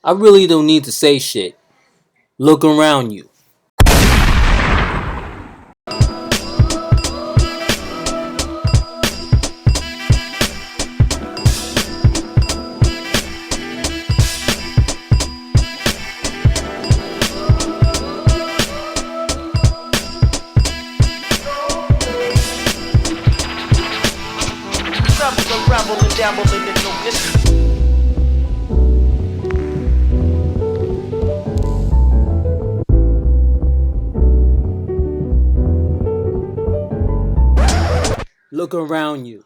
I really don't need to say shit. Look around you. Look around you.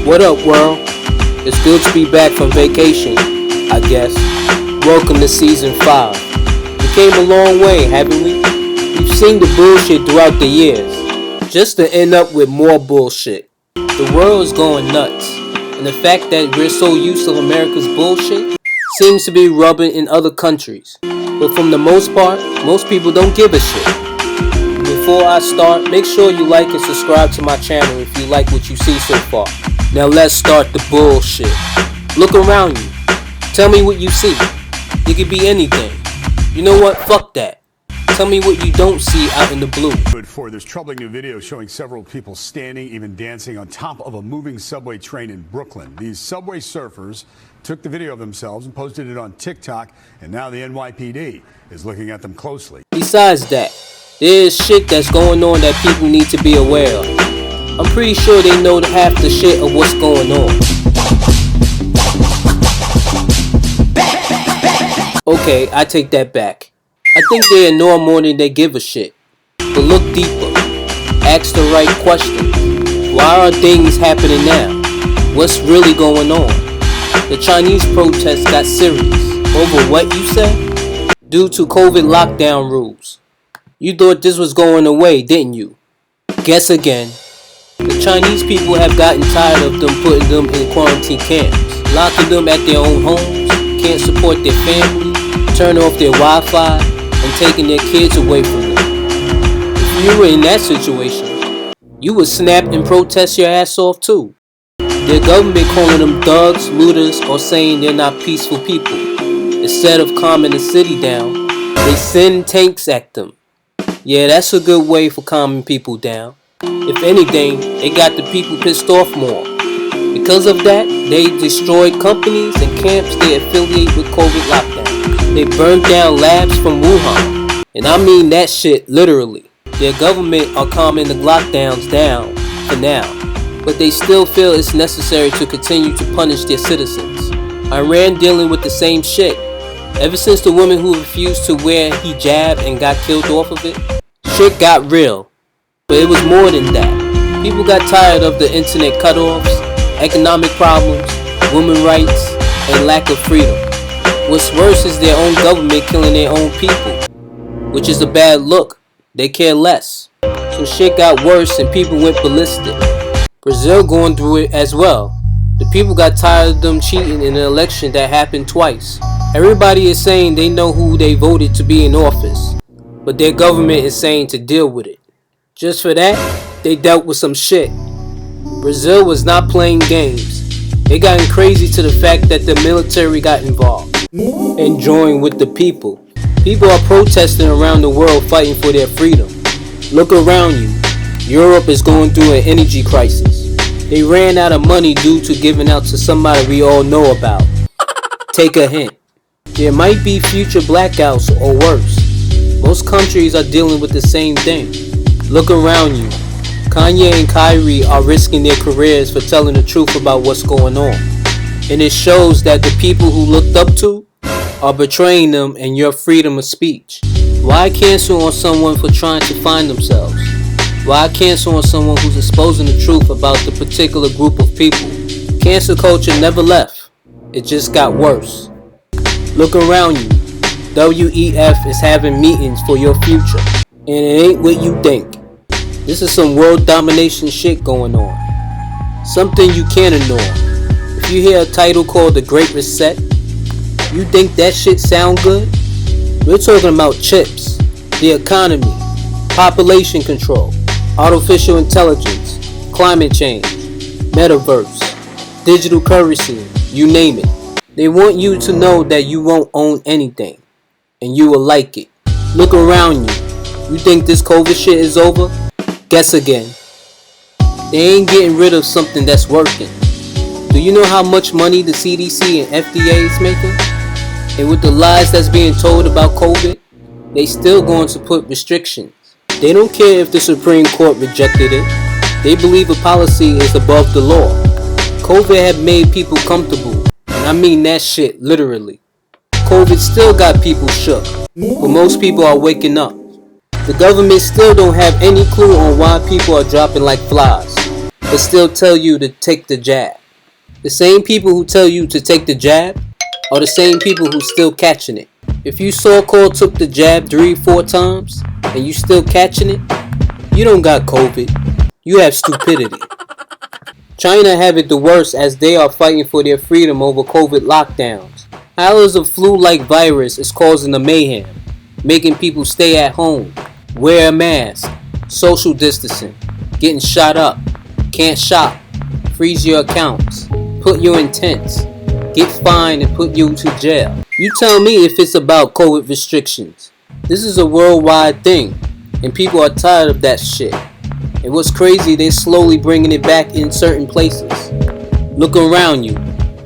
What up, world? It's good to be back from vacation, I guess. Welcome to season 5. We came a long way, haven't we? We've seen the bullshit throughout the years, just to end up with more bullshit. The world is going nuts, and the fact that we're so used to America's bullshit seems to be rubbing in other countries. But from the most part, most people don't give a shit. Before I start, make sure you like and subscribe to my channel if you like what you see so far. Now let's start the bullshit. Look around you. Tell me what you see. It could be anything. You know what? Fuck that. Tell me what you don't see out in the blue. For this troubling new video showing several people standing, even dancing on top of a moving subway train in Brooklyn. These subway surfers took the video of themselves and posted it on TikTok, and now the NYPD is looking at them closely. Besides that, there's shit that's going on that people need to be aware of. I'm pretty sure they know half the shit of what's going on. Okay, I take that back. I think they ignore more than they give a shit. But look deeper. Ask the right questions. Why are things happening now? What's really going on? The Chinese protests got serious. Over what, you say? Due to COVID lockdown rules. You thought this was going away, didn't you? Guess again. The Chinese people have gotten tired of them putting them in quarantine camps, locking them at their own homes, can't support their family, turn off their Wi-Fi, and taking their kids away from them. If you were in that situation, you would snap and protest your ass off too. Their government calling them thugs, looters, or saying they're not peaceful people. Instead of calming the city down, they send tanks at them. Yeah, that's a good way for calming people down. If anything, they got the people pissed off more. Because of that, they destroyed companies and camps they affiliate with COVID lockdown. They burned down labs from Wuhan. And I mean that shit literally. Their government are calming the lockdowns down for now, but they still feel it's necessary to continue to punish their citizens. Iran dealing with the same shit. Ever since the woman who refused to wear hijab and got killed off of it, shit got real. But it was more than that. People got tired of the internet cutoffs, economic problems, women's rights, and lack of freedom. What's worse is their own government killing their own people, which is a bad look. They care less. So shit got worse and people went ballistic. Brazil going through it as well. The people got tired of them cheating in an election that happened twice. Everybody is saying they know who they voted to be in office, but their government is saying to deal with it. Just for that, they dealt with some shit. Brazil was not playing games. It gotten crazy to the fact that the military got involved and joined with the people. People are protesting around the world fighting for their freedom. Look around you. Europe is going through an energy crisis. They ran out of money due to giving out to somebody we all know about. Take a hint. There might be future blackouts or worse. Most countries are dealing with the same thing. Look around you. Kanye and Kyrie are risking their careers for telling the truth about what's going on. And it shows that the people who looked up to are betraying them and your freedom of speech. Why cancel on someone for trying to find themselves? Why cancel on someone who's exposing the truth about the particular group of people? Cancel culture never left. It just got worse. Look around you. WEF is having meetings for your future. And it ain't what you think. This is some world domination shit going on. Something you can't ignore. If you hear a title called The Great Reset, you think that shit sound good? We're talking about chips, the economy, population control, artificial intelligence, climate change, metaverse, digital currency, you name it. They want you to know that you won't own anything, and you will like it. Look around you. You think this COVID shit is over? Guess again. They ain't getting rid of something that's working. Do you know how much money the CDC and FDA is making? And with the lies that's being told about COVID, they still going to put restrictions. They don't care if the Supreme Court rejected it. They believe a policy is above the law. COVID have made people comfortable, and I mean that shit literally. COVID still got people shook, but most people are waking up. The government still don't have any clue on why people are dropping like flies, but still tell you to take the jab. The same people who tell you to take the jab are the same people who still catching it. If you so-called took the jab 3-4 times and you still catching it, you don't got COVID. You have stupidity. China have it the worst as they are fighting for their freedom over COVID lockdowns. How is a flu-like virus is causing a mayhem, making people stay at home, wear a mask, social distancing, getting shot up, can't shop, freeze your accounts, put you in tents, get fined and put you to jail. You tell me if it's about COVID restrictions. This is a worldwide thing, and people are tired of that shit. And what's crazy, they're slowly bringing it back in certain places. Look around you.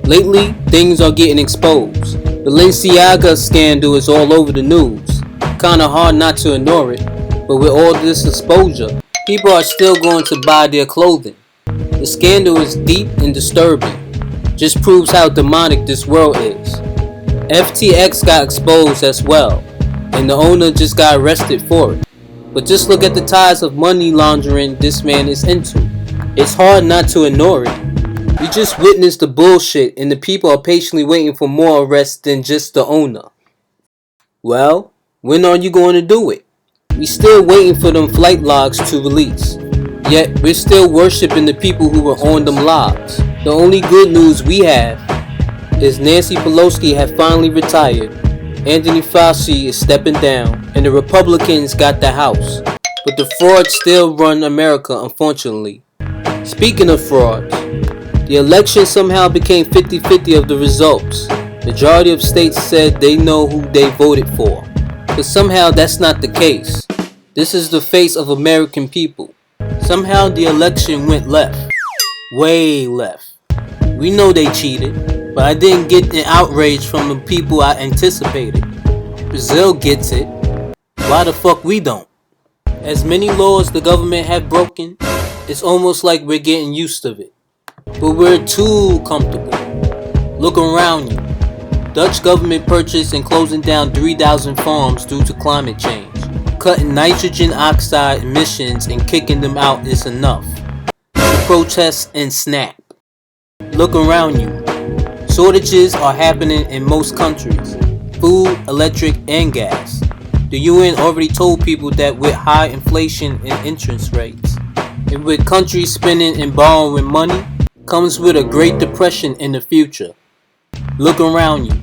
Lately, things are getting exposed. The Balenciaga scandal is all over the news. Kinda hard not to ignore it, but with all this exposure, people are still going to buy their clothing. The scandal is deep and disturbing. Just proves how demonic this world is. FTX got exposed as well, and the owner just got arrested for it. But just look at the ties of money laundering this man is into. It's hard not to ignore it. We just witnessed the bullshit and the people are patiently waiting for more arrests than just the owner. Well, when are you going to do it? We still waiting for them flight logs to release. Yet we're still worshiping the people who were on them logs. The only good news we have is Nancy Pelosi have finally retired, Anthony Fauci is stepping down, and the Republicans got the House. But the frauds still run America, unfortunately. Speaking of frauds, the election somehow became 50-50 of the results. Majority of states said they know who they voted for. But somehow that's not the case. This is the face of American people. Somehow the election went left. Way left. We know they cheated, but I didn't get an outrage from the people I anticipated. Brazil gets it. Why the fuck we don't? As many laws the government have broken, it's almost like we're getting used to it. But we're too comfortable. Look around you. Dutch government purchased and closing down 3,000 farms due to climate change. Cutting nitrogen oxide emissions and kicking them out is enough. The protests and snap. Look around you. Shortages are happening in most countries. Food, electric, and gas. The UN already told people that with high inflation and interest rates, and with countries spending and borrowing money, comes with a Great Depression in the future. Look around you.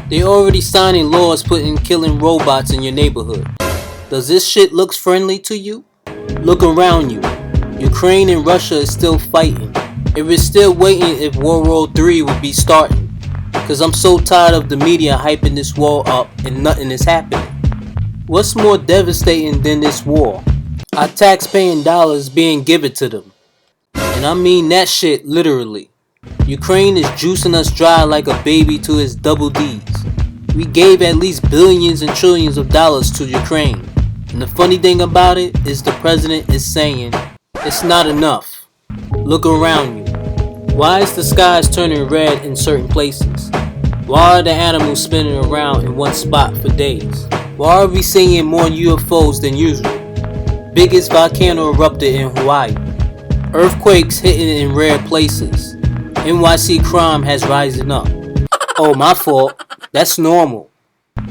They already signing laws putting killing robots in your neighborhood. Does this shit looks friendly to you? Look around you. Ukraine and Russia is still fighting. It was still waiting if World War III would be starting. Cause I'm so tired of the media hyping this war up and nothing is happening. What's more devastating than this war? Our tax-paying dollars being given to them. And I mean that shit literally. Ukraine is juicing us dry like a baby to its double D's. We gave at least billions and trillions of dollars to Ukraine. And the funny thing about it is the president is saying, it's not enough. Look around you. Why is the skies turning red in certain places? Why are the animals spinning around in one spot for days? Why are we seeing more UFOs than usual? Biggest volcano erupted in Hawaii. Earthquakes hitting in rare places. NYC crime has risen up. Oh, my fault. That's normal.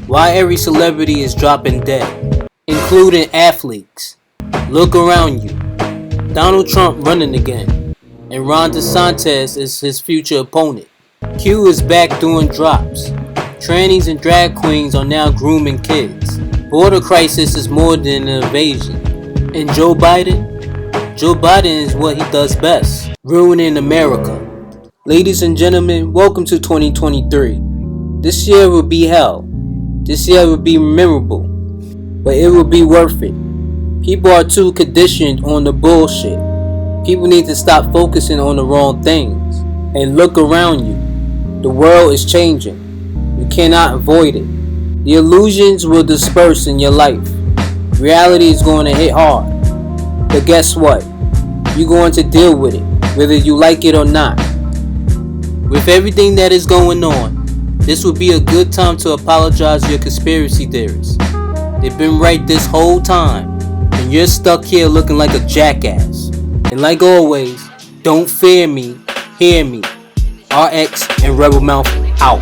Why every celebrity is dropping dead, including athletes. Look around you. Donald Trump running again, and Ron DeSantis is his future opponent. Q is back doing drops. Trannies and drag queens are now grooming kids. Border crisis is more than an invasion. And Joe Biden? Joe Biden is what he does best, ruining America. Ladies and gentlemen, welcome to 2023. This year will be hell. This year will be memorable, but it will be worth it. People are too conditioned on the bullshit. People need to stop focusing on the wrong things and look around you. The world is changing. You cannot avoid it. The illusions will disperse in your life. Reality is going to hit hard. But guess what? You're going to deal with it, whether you like it or not. With everything that is going on, this would be a good time to apologize to your conspiracy theorists. They've been right this whole time, and you're stuck here looking like a jackass. And like always, don't fear me, hear me. R-X and Rebel Mouth out.